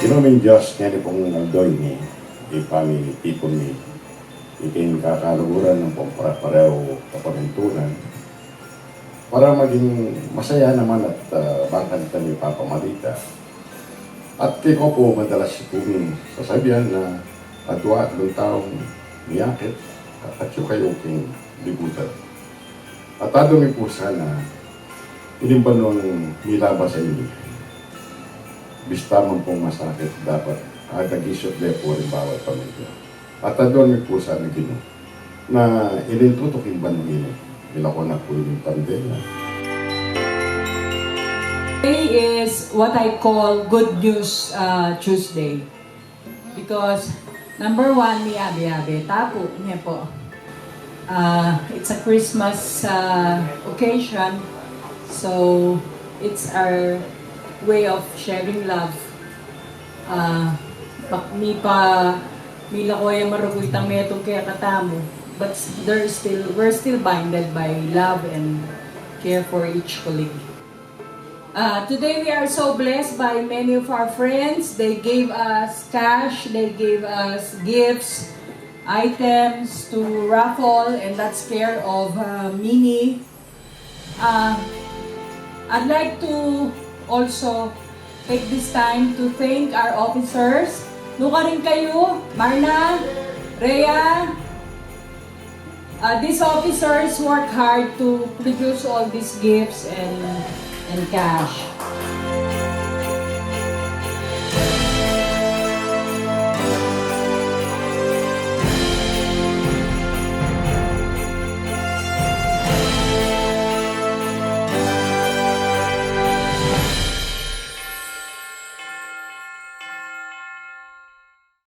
Ginaming Diyos nga ni pong aldoy ni ipami tipon ni ikin kakaluguran ng pampareho kapamintunan para maging masaya naman at bangkan kami papamalita. At kay ko po madalas itong sasabihan na atwa at ng taong niyakit at yung kayo king libutan. At adong po sana inimban nung nilaba sa inyo. Bista man pong masakit dapat agagisot de po rin bawat pamilya. At adon po sana gino na inintutukin ba nung ino. Nila ko na po yung pandemya. Today is what I call Good News Tuesday. Because number one, miyabi-yabi. Tapo niya po. It's a Christmas occasion. So, it's our way of sharing love. Mila ko ay marugitang metong kaya katamo. But we're still binded by love and care for each colleague. Today we are so blessed by many of our friends. They gave us cash, they gave us gifts, items to raffle, and that's care of Mini. I'd like to also take this time to thank our officers. Luka rin kayo, Marna, Rhea. These officers work hard to produce all these gifts and cash.